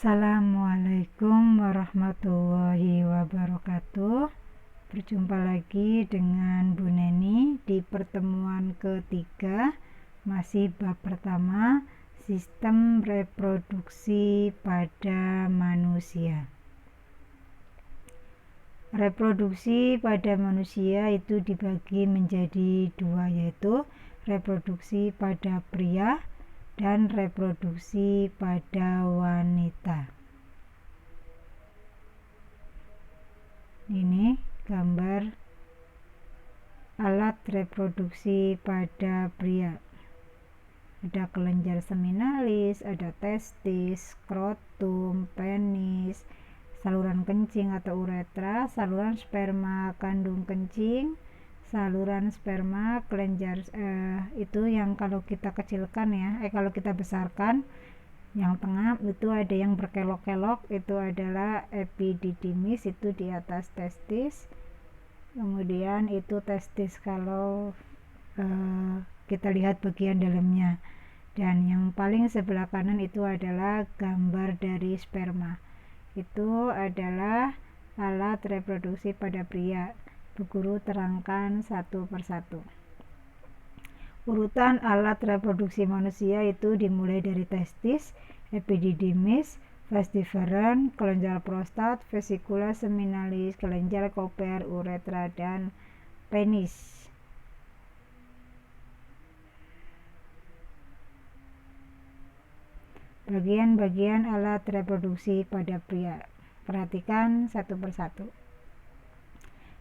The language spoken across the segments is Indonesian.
Assalamualaikum warahmatullahi wabarakatuh. Berjumpa lagi dengan Bu Neni di pertemuan ketiga, masih bab pertama, sistem reproduksi pada manusia. Reproduksi pada manusia itu dibagi menjadi dua, yaitu reproduksi pada pria dan reproduksi pada wanita. Ini gambar alat reproduksi pada pria. Ada kelenjar seminalis, ada testis, skrotum, penis, saluran kencing atau uretra, saluran sperma kandung kencing, saluran sperma, kelenjar itu yang kalau kita kecilkan ya, kalau kita besarkan, yang tengah itu ada yang berkelok-kelok, itu adalah epididymis, itu di atas testis. Kemudian itu testis kalau kita lihat bagian dalamnya. Dan yang paling sebelah kanan itu adalah gambar dari sperma. Itu adalah alat reproduksi pada pria. Bu Guru terangkan satu persatu. Urutan alat reproduksi manusia itu dimulai dari testis, epididymis, vas deferens, kelenjar prostat, vesikula seminalis, kelenjar Cowper, uretra, dan penis. Bagian-bagian alat reproduksi pada pria. Perhatikan satu persatu.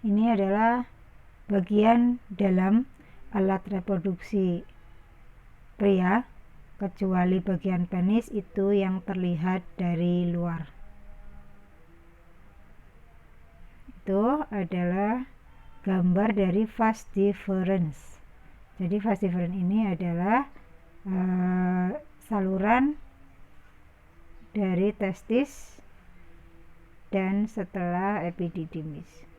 Ini adalah bagian dalam alat reproduksi pria, kecuali bagian penis itu yang terlihat dari luar. Itu adalah gambar dari vas deferens. Jadi vas deferens ini adalah saluran dari testis dan setelah epididymis.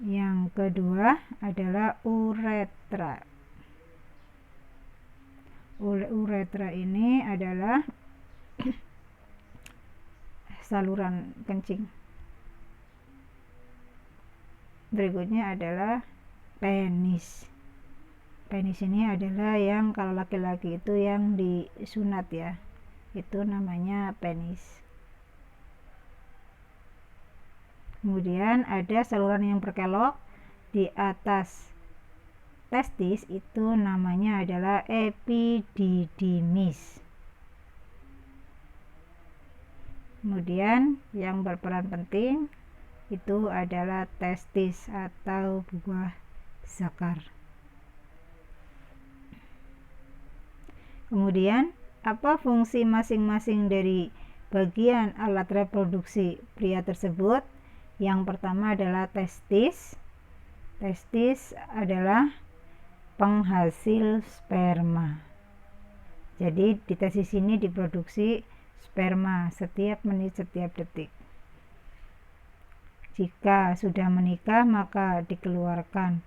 Yang kedua adalah uretra. Uretra ini adalah saluran kencing. Berikutnya adalah penis. Penis ini adalah yang kalau laki-laki itu yang disunat ya, itu namanya penis. Kemudian ada saluran yang berkelok di atas testis, itu namanya adalah epididymis. Kemudian yang berperan penting itu adalah testis atau buah zakar. Kemudian apa fungsi masing-masing dari bagian alat reproduksi pria tersebut? Yang pertama adalah testis. Testis adalah penghasil sperma. Jadi di testis ini diproduksi sperma setiap menit, setiap detik. Jika sudah menikah maka dikeluarkan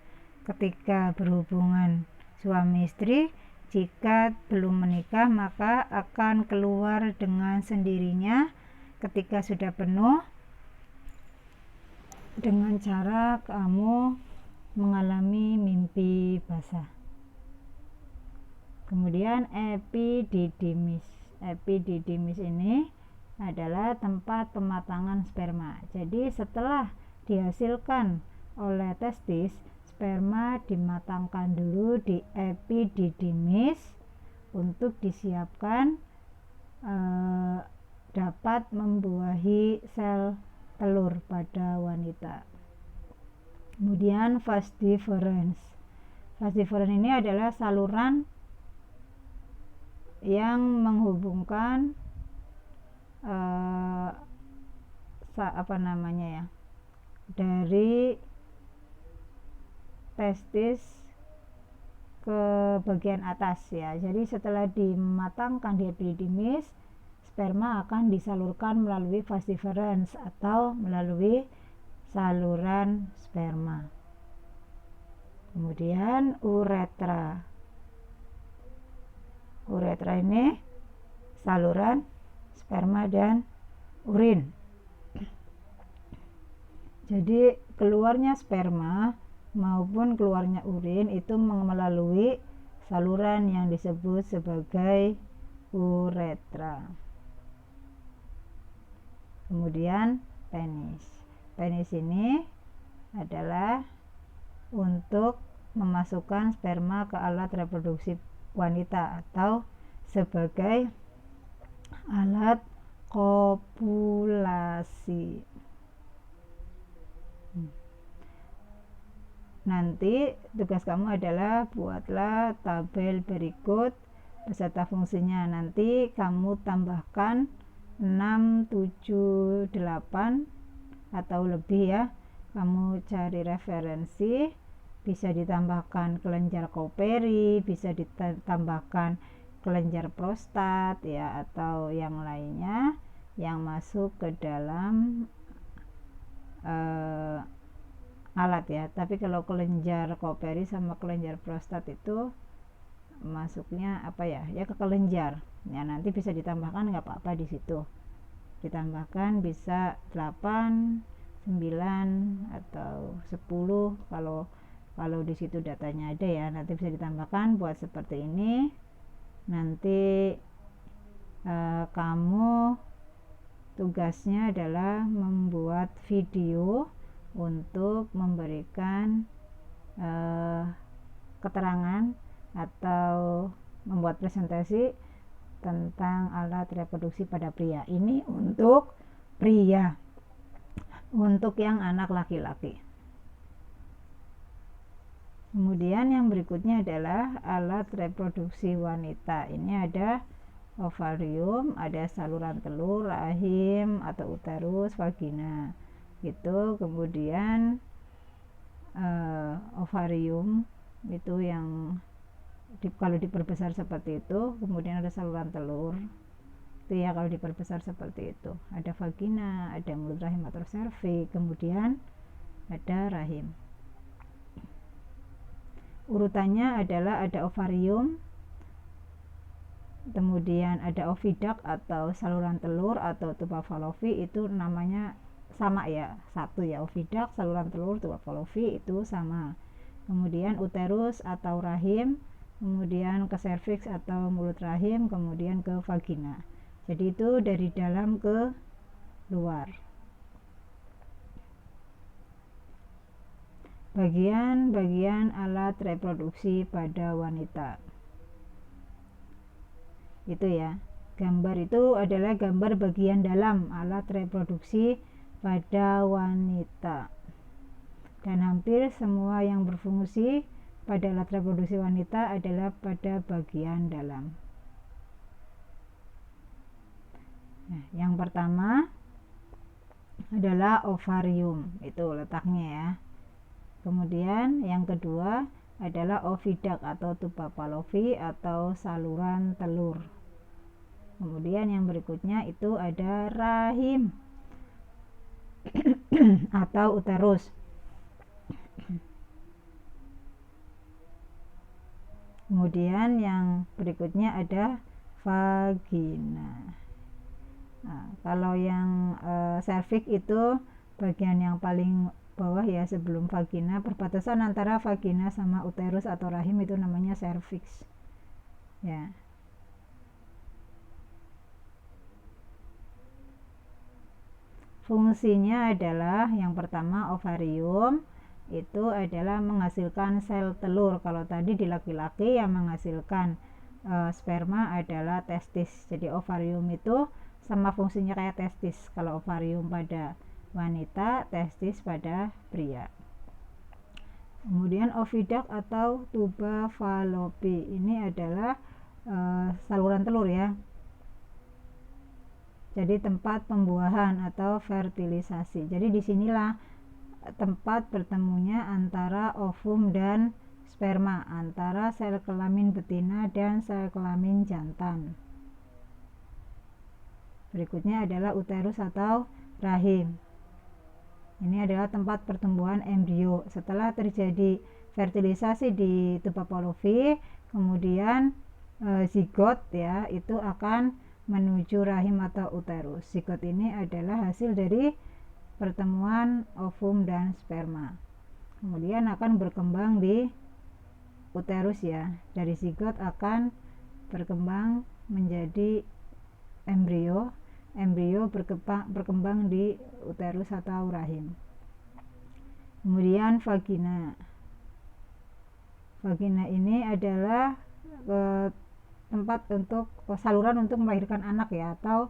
ketika berhubungan suami istri. Jika belum menikah maka akan keluar dengan sendirinya ketika sudah penuh, dengan cara kamu mengalami mimpi basah. Kemudian epididymis. Epididymis ini adalah tempat pematangan sperma. Jadi setelah dihasilkan oleh testis, sperma dimatangkan dulu di epididymis untuk disiapkan dapat membuahi sel telur pada wanita. Kemudian vas deferens. Vas deferens ini adalah saluran yang menghubungkan dari testis ke bagian atas ya. Jadi setelah dimatangkan di epididymis, sperma akan disalurkan melalui vas deferens atau melalui saluran sperma. Kemudian uretra. Uretra ini saluran sperma dan urin. Jadi keluarnya sperma maupun keluarnya urin itu melalui saluran yang disebut sebagai uretra. Kemudian penis. Penis ini adalah untuk memasukkan sperma ke alat reproduksi wanita atau sebagai alat kopulasi. Nanti tugas kamu adalah buatlah tabel berikut beserta fungsinya. Nanti kamu tambahkan 6, 7, 8 atau lebih ya. Kamu cari referensi, bisa ditambahkan kelenjar Cowperry, bisa ditambahkan kelenjar prostat ya, atau yang lainnya yang masuk ke dalam alat ya. Tapi kalau kelenjar Cowperry sama kelenjar prostat itu masuknya apa ya ke kelenjar ya, nanti bisa ditambahkan nggak apa-apa, di situ ditambahkan bisa 8, 9 atau 10 kalau di situ datanya ada ya, nanti bisa ditambahkan buat seperti ini. Nanti kamu tugasnya adalah membuat video untuk memberikan keterangan atau membuat presentasi tentang alat reproduksi pada pria. Ini untuk pria, untuk yang anak laki-laki. Kemudian yang berikutnya adalah alat reproduksi wanita. Ini ada ovarium, ada saluran telur, rahim atau uterus, vagina gitu. Kemudian ovarium itu yang kalau diperbesar seperti itu. Kemudian ada saluran telur itu ya kalau diperbesar seperti itu. Ada vagina, ada mulut rahim atau serviks, kemudian ada rahim. Urutannya adalah ada ovarium, kemudian ada oviduct atau saluran telur atau tuba Fallopi, itu namanya sama ya, satu ya, oviduct, saluran telur, tuba Fallopi itu sama. Kemudian uterus atau rahim, kemudian ke serviks atau mulut rahim, kemudian ke vagina. Jadi itu dari dalam ke luar. Bagian-bagian alat reproduksi pada wanita itu ya. Gambar itu adalah gambar bagian dalam alat reproduksi pada wanita, dan hampir semua yang berfungsi pada alat reproduksi wanita adalah pada bagian dalam. Nah, yang pertama adalah ovarium, itu letaknya ya. Kemudian yang kedua adalah oviduct atau tuba Fallopi atau saluran telur. Kemudian yang berikutnya itu ada rahim atau uterus. Kemudian yang berikutnya ada vagina. Nah, kalau yang serviks itu bagian yang paling bawah ya, sebelum vagina, perbatasan antara vagina sama uterus atau rahim itu namanya serviks ya. Fungsinya adalah yang pertama, ovarium itu adalah menghasilkan sel telur. Kalau tadi di laki-laki yang menghasilkan sperma adalah testis. Jadi ovarium itu sama fungsinya kayak testis. Kalau ovarium pada wanita, testis pada pria. Kemudian oviduct atau tuba Fallopi ini adalah saluran telur ya. Jadi tempat pembuahan atau fertilisasi. Jadi disinilah tempat bertemunya antara ovum dan sperma, antara sel kelamin betina dan sel kelamin jantan. Berikutnya adalah uterus atau rahim. Ini adalah tempat pertumbuhan embrio. Setelah terjadi fertilisasi di tuba Fallopi, kemudian zigot ya, itu akan menuju rahim atau uterus. Zigot ini adalah hasil dari pertemuan ovum dan sperma. Kemudian akan berkembang di uterus ya. Dari zigot akan berkembang menjadi embrio. Embrio berkembang di uterus atau rahim. Kemudian vagina. Vagina ini adalah tempat untuk saluran untuk melahirkan anak ya, atau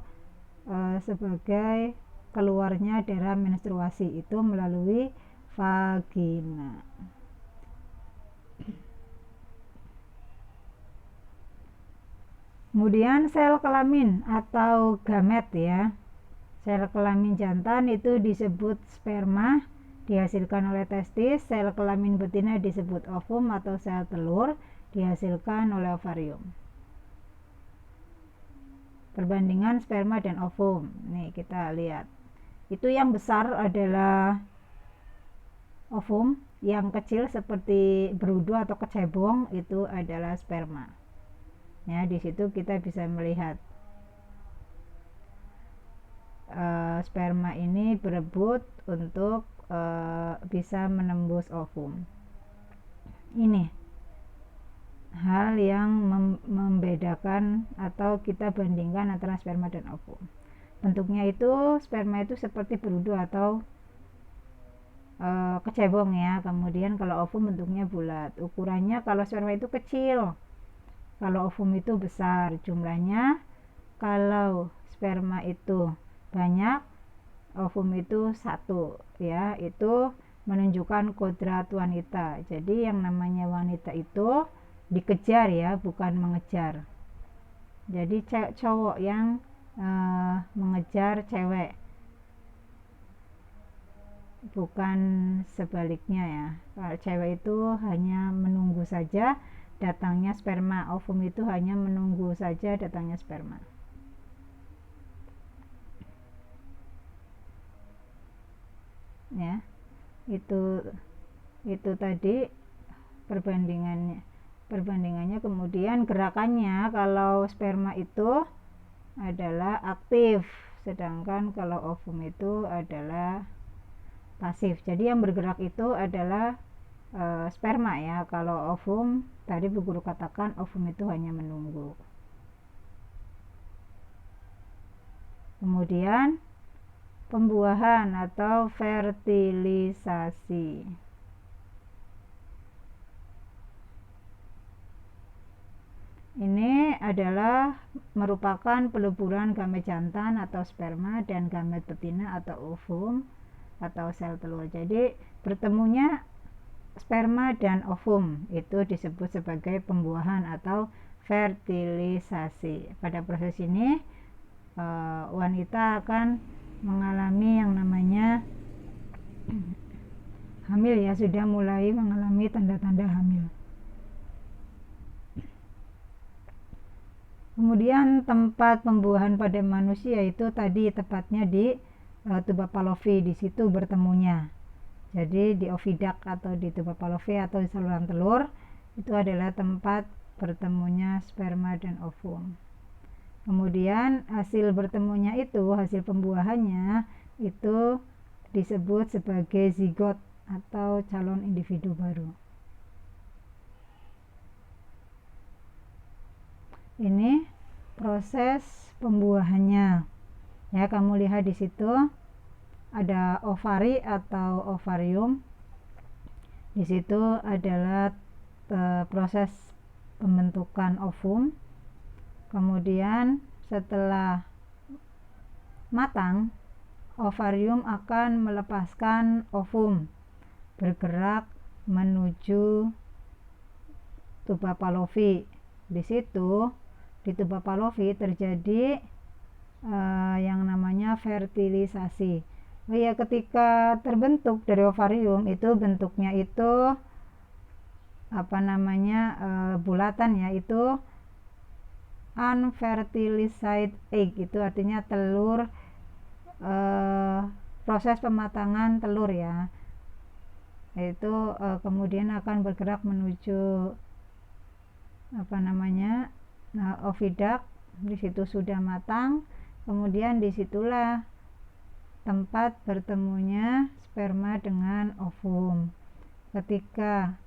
sebagai keluarnya darah menstruasi itu melalui vagina. Kemudian sel kelamin atau gamet ya. Sel kelamin jantan itu disebut sperma, dihasilkan oleh testis. Sel kelamin betina disebut ovum atau sel telur, dihasilkan oleh ovarium. Perbandingan sperma dan ovum. Nih kita lihat. Itu yang besar adalah ovum, yang kecil seperti berudu atau kecebong itu adalah sperma. Ya, di situ kita bisa melihat sperma ini berebut untuk bisa menembus ovum. Ini hal yang membedakan atau kita bandingkan antara sperma dan ovum. Bentuknya itu sperma itu seperti berudu atau kecebong ya. Kemudian kalau ovum bentuknya bulat. Ukurannya kalau sperma itu kecil, kalau ovum itu besar jumlahnya. Kalau sperma itu banyak, ovum itu satu ya. Itu menunjukkan kodrat wanita. Jadi yang namanya wanita itu dikejar ya, bukan mengejar. Jadi cowok yang mengejar cewek, bukan sebaliknya ya. Kalau cewek itu hanya menunggu saja datangnya sperma, ovum itu hanya menunggu saja datangnya sperma. Ya, itu tadi perbandingannya. Kemudian gerakannya, kalau sperma itu adalah aktif, sedangkan kalau ovum itu adalah pasif. Jadi yang bergerak itu adalah sperma ya. Kalau ovum, tadi Bu Guru katakan ovum itu hanya menunggu. Kemudian pembuahan atau fertilisasi. Ini adalah merupakan peleburan gamet jantan atau sperma dan gamet betina atau ovum atau sel telur. Jadi bertemunya sperma dan ovum itu disebut sebagai pembuahan atau fertilisasi. Pada proses ini wanita akan mengalami yang namanya hamil ya, sudah mulai mengalami tanda-tanda hamil. Kemudian tempat pembuahan pada manusia itu tadi tepatnya di tuba Palovi, di situ bertemunya. Jadi di ovidak atau di tuba Palovi atau di saluran telur itu adalah tempat bertemunya sperma dan ovum. Kemudian hasil bertemunya itu, hasil pembuahannya itu disebut sebagai zigot atau calon individu baru. Ini proses pembuahannya ya. Kamu lihat di situ ada ovari atau ovarium. Di situ adalah proses pembentukan ovum. Kemudian setelah matang, ovarium akan melepaskan ovum, bergerak menuju tuba Palovi. Di situ di tuba Palovi terjadi yang namanya fertilisasi. Ya, ketika terbentuk dari ovarium itu bentuknya itu bulatan ya, itu unfertilized egg, itu artinya telur, proses pematangan telur ya. Itu kemudian akan bergerak menuju oviduct, di situ sudah matang, kemudian disitulah tempat bertemunya sperma dengan ovum. Ketika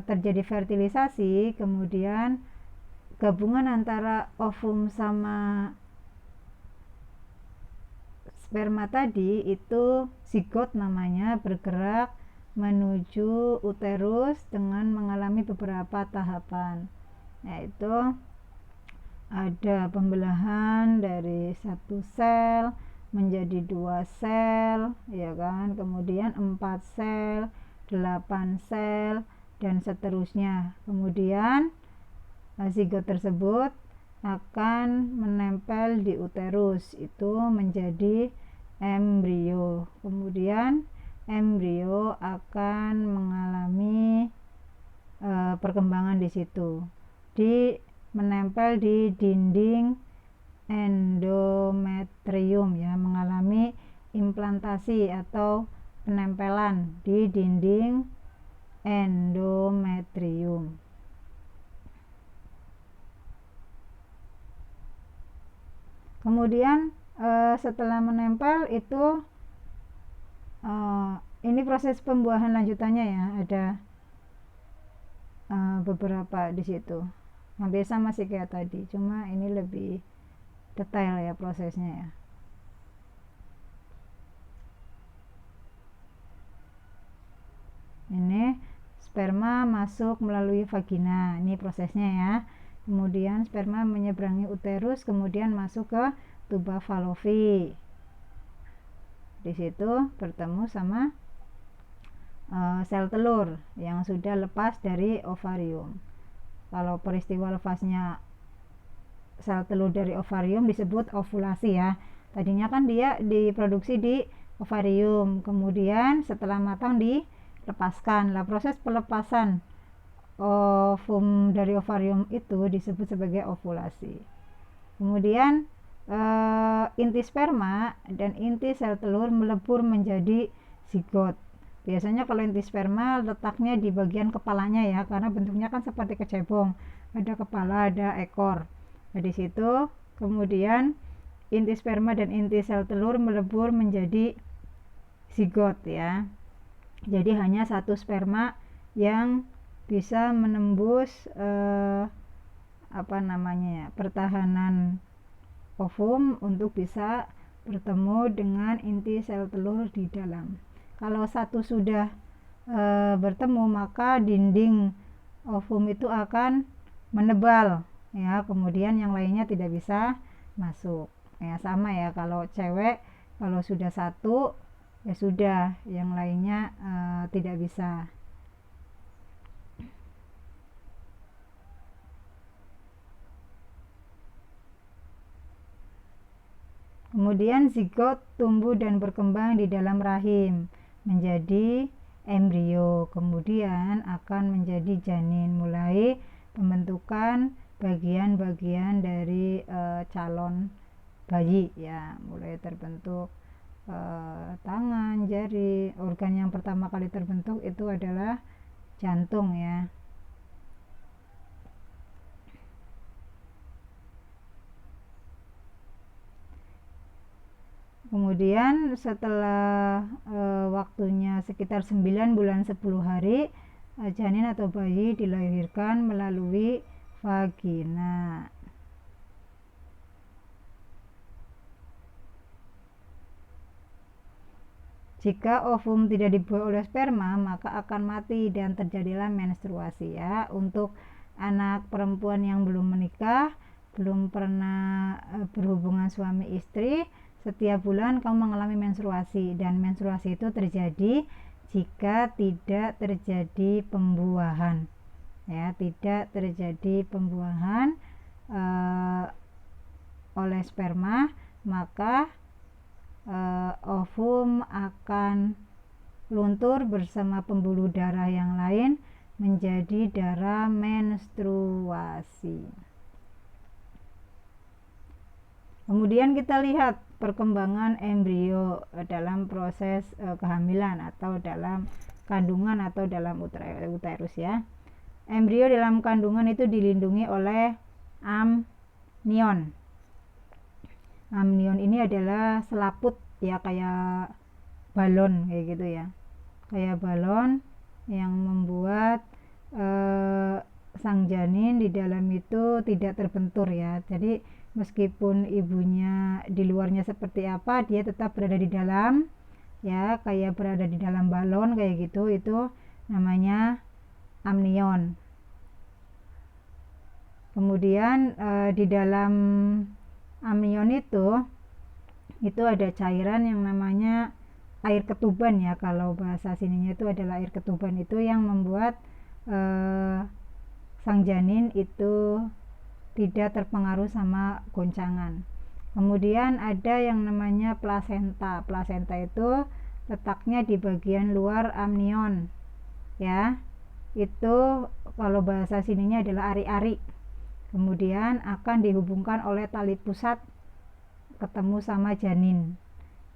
terjadi fertilisasi, kemudian gabungan antara ovum sama sperma tadi itu zigot namanya, bergerak menuju uterus dengan mengalami beberapa tahapan, yaitu ada pembelahan dari 1 sel menjadi 2 sel, ya kan, kemudian 4 sel, 8 sel, dan seterusnya. Kemudian zigot tersebut akan menempel di uterus, itu menjadi embrio. Kemudian embrio akan mengalami perkembangan di situ, menempel di dinding endometrium, ya, mengalami implantasi atau penempelan di dinding endometrium. Kemudian setelah menempel itu ini proses pembuahan lanjutannya, ya, ada beberapa di situ. Hampir sama sih kayak tadi, cuma ini lebih detail ya prosesnya, ya. Ini sperma masuk melalui vagina, ini prosesnya, ya. Kemudian sperma menyeberangi uterus, kemudian masuk ke tuba Fallopi. Di situ bertemu sama sel telur yang sudah lepas dari ovarium. Kalau peristiwa lepasnya sel telur dari ovarium disebut ovulasi, ya. Tadinya kan dia diproduksi di ovarium, kemudian setelah matang dilepaskan. Lah proses pelepasan ovum dari ovarium itu disebut sebagai ovulasi. Kemudian inti sperma dan inti sel telur melebur menjadi zigot. Biasanya kalau inti sperma letaknya di bagian kepalanya, ya, karena bentuknya kan seperti kecebong, ada kepala, ada ekor. Nah, di situ kemudian inti sperma dan inti sel telur melebur menjadi zigot, ya. Jadi hanya satu sperma yang bisa menembus pertahanan ovum untuk bisa bertemu dengan inti sel telur di dalam. Kalau satu sudah bertemu, maka dinding ovum itu akan menebal, ya, kemudian yang lainnya tidak bisa masuk, ya. Sama, ya, kalau cewek kalau sudah satu, ya sudah, yang lainnya tidak bisa. Kemudian zigot tumbuh dan berkembang di dalam rahim menjadi embrio, kemudian akan menjadi janin, mulai pembentukan bagian-bagian dari calon bayi, ya, mulai terbentuk tangan, jari. Organ yang pertama kali terbentuk itu adalah jantung, ya. Kemudian setelah waktunya sekitar 9 bulan 10 hari, janin atau bayi dilahirkan melalui vagina. Jika ovum tidak dibuai oleh sperma, maka akan mati dan terjadilah menstruasi, ya. Untuk anak perempuan yang belum menikah, belum pernah berhubungan suami istri, setiap bulan kamu mengalami menstruasi, dan menstruasi itu terjadi jika tidak terjadi pembuahan, ya, tidak terjadi pembuahan oleh sperma, maka ovum akan luntur bersama pembuluh darah yang lain menjadi darah menstruasi. Kemudian kita lihat perkembangan embrio dalam proses kehamilan atau dalam kandungan atau dalam uterus, ya. Embrio dalam kandungan itu dilindungi oleh amnion. Amnion ini adalah selaput ya, kayak balon kayak gitu ya, kayak balon yang membuat sang janin di dalam itu tidak terbentur ya. Jadi meskipun ibunya di luarnya seperti apa, dia tetap berada di dalam ya, kayak berada di dalam balon kayak gitu. Itu namanya amnion. Kemudian di dalam amnion itu ada cairan yang namanya air ketuban ya, kalau bahasa sininya itu adalah air ketuban. Itu yang membuat sang janin itu tidak terpengaruh sama goncangan. Kemudian ada yang namanya plasenta. Plasenta itu letaknya di bagian luar amnion ya. Itu kalau bahasa sininya adalah ari-ari. Kemudian akan dihubungkan oleh tali pusat ketemu sama janin.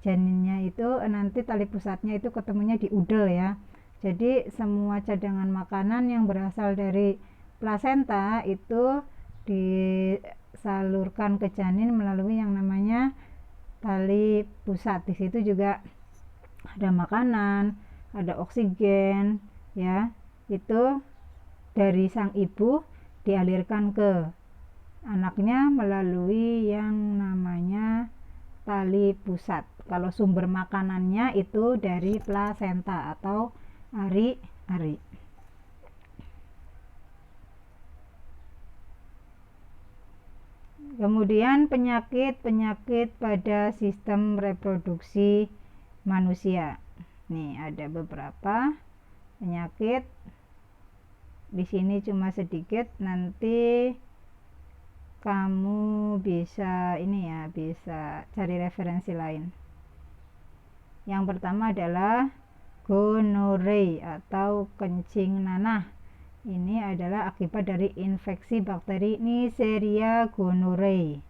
Janinnya itu nanti tali pusatnya itu ketemunya di udel ya. Jadi semua cadangan makanan yang berasal dari plasenta itu disalurkan ke janin melalui yang namanya tali pusat. Di situ juga ada makanan, ada oksigen ya. Itu dari sang ibu dialirkan ke anaknya melalui yang namanya tali pusat. Kalau sumber makanannya itu dari plasenta atau ari-ari. Kemudian penyakit pada sistem reproduksi manusia. Nih ada beberapa penyakit. Di sini cuma sedikit, nanti kamu bisa bisa cari referensi lain. Yang pertama adalah gonorrhea atau kencing nanah. Ini adalah akibat dari infeksi bakteri Neisseria gonorrhoeae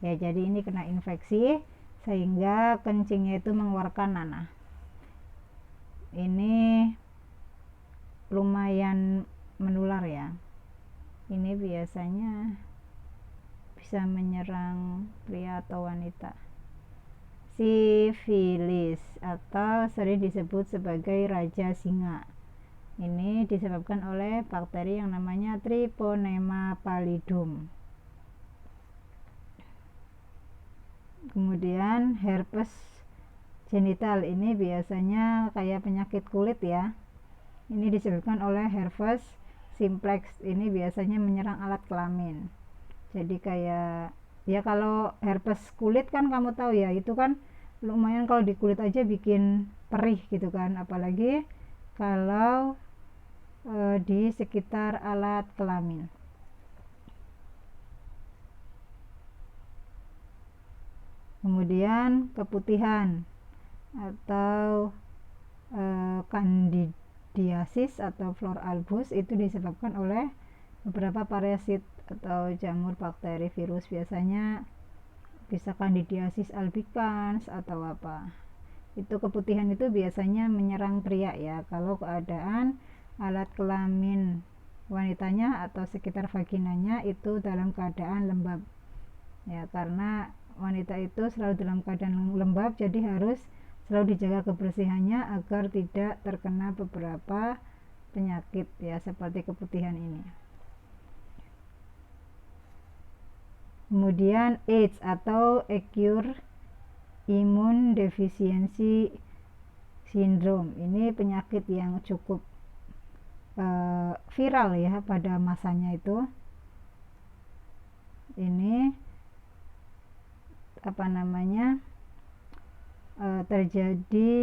ya. Jadi ini kena infeksi sehingga kencingnya itu mengeluarkan nanah. Ini lumayan menular ya. Ini biasanya bisa menyerang pria atau wanita. Sifilis atau sering disebut sebagai raja singa. Ini disebabkan oleh bakteri yang namanya Treponema pallidum. Kemudian herpes genital, ini biasanya kayak penyakit kulit ya. Ini disebabkan oleh herpes simplex. Ini biasanya menyerang alat kelamin. Jadi kayak ya, kalau herpes kulit kan kamu tahu ya, itu kan lumayan kalau di kulit aja bikin perih gitu kan, apalagi kalau di sekitar alat kelamin. Kemudian keputihan atau candidiasis atau flor albus, itu disebabkan oleh beberapa parasit atau jamur bakteri virus. Biasanya bisa candidiasis albicans atau apa. Itu keputihan itu biasanya menyerang pria ya, kalau keadaan alat kelamin wanitanya atau sekitar vaginanya itu dalam keadaan lembab ya, karena wanita itu selalu dalam keadaan lembab, jadi harus selalu dijaga kebersihannya agar tidak terkena beberapa penyakit ya, seperti keputihan ini. Kemudian AIDS atau acute immune deficiency syndrome. Ini penyakit yang cukup viral ya pada masanya itu. Ini terjadi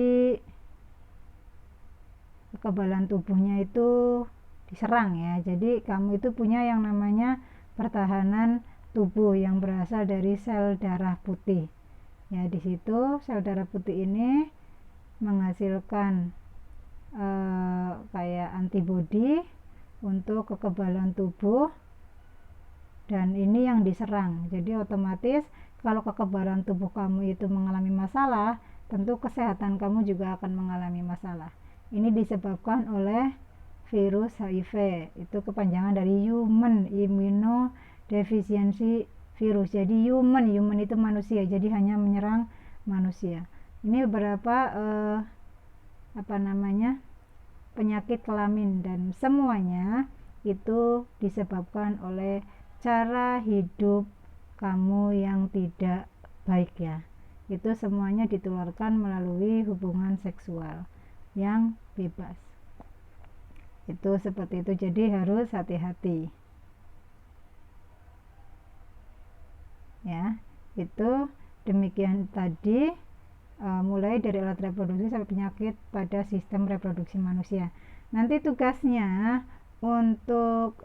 kekebalan tubuhnya itu diserang ya. Jadi kamu itu punya yang namanya pertahanan tubuh yang berasal dari sel darah putih ya. Di situ sel darah putih ini menghasilkan kayak antibodi untuk kekebalan tubuh, dan ini yang diserang. Jadi otomatis kalau kekebalan tubuh kamu itu mengalami masalah, tentu kesehatan kamu juga akan mengalami masalah. Ini disebabkan oleh virus HIV. Itu kepanjangan dari Human Immunodeficiency virus. Jadi human itu manusia, jadi hanya menyerang manusia. Ini beberapa penyakit kelamin, dan semuanya itu disebabkan oleh cara hidup kamu yang tidak baik ya. Itu semuanya ditularkan melalui hubungan seksual yang bebas. Itu seperti itu, jadi harus hati-hati ya. Itu demikian tadi, mulai dari alat reproduksi sampai penyakit pada sistem reproduksi manusia. Nanti tugasnya untuk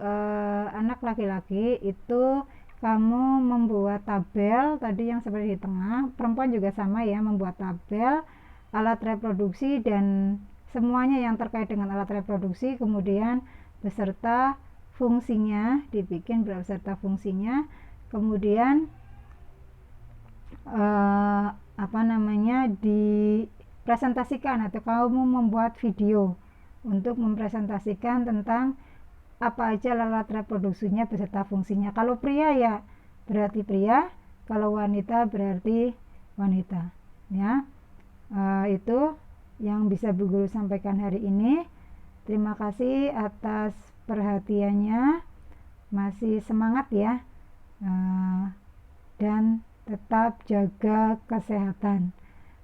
anak laki-laki itu kamu membuat tabel tadi yang seperti di tengah. Perempuan juga sama ya, membuat tabel alat reproduksi dan semuanya yang terkait dengan alat reproduksi, kemudian beserta fungsinya, dibikin beserta fungsinya, kemudian dipresentasikan atau kamu membuat video untuk mempresentasikan tentang apa aja alat reproduksinya beserta fungsinya. Kalau pria ya berarti pria, kalau wanita berarti wanita ya. Itu yang bisa Bu Guru sampaikan hari ini. Terima kasih atas perhatiannya, masih semangat ya, dan tetap jaga kesehatan.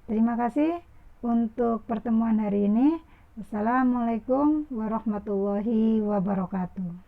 Terima kasih untuk pertemuan hari ini. Assalamualaikum warahmatullahi wabarakatuh.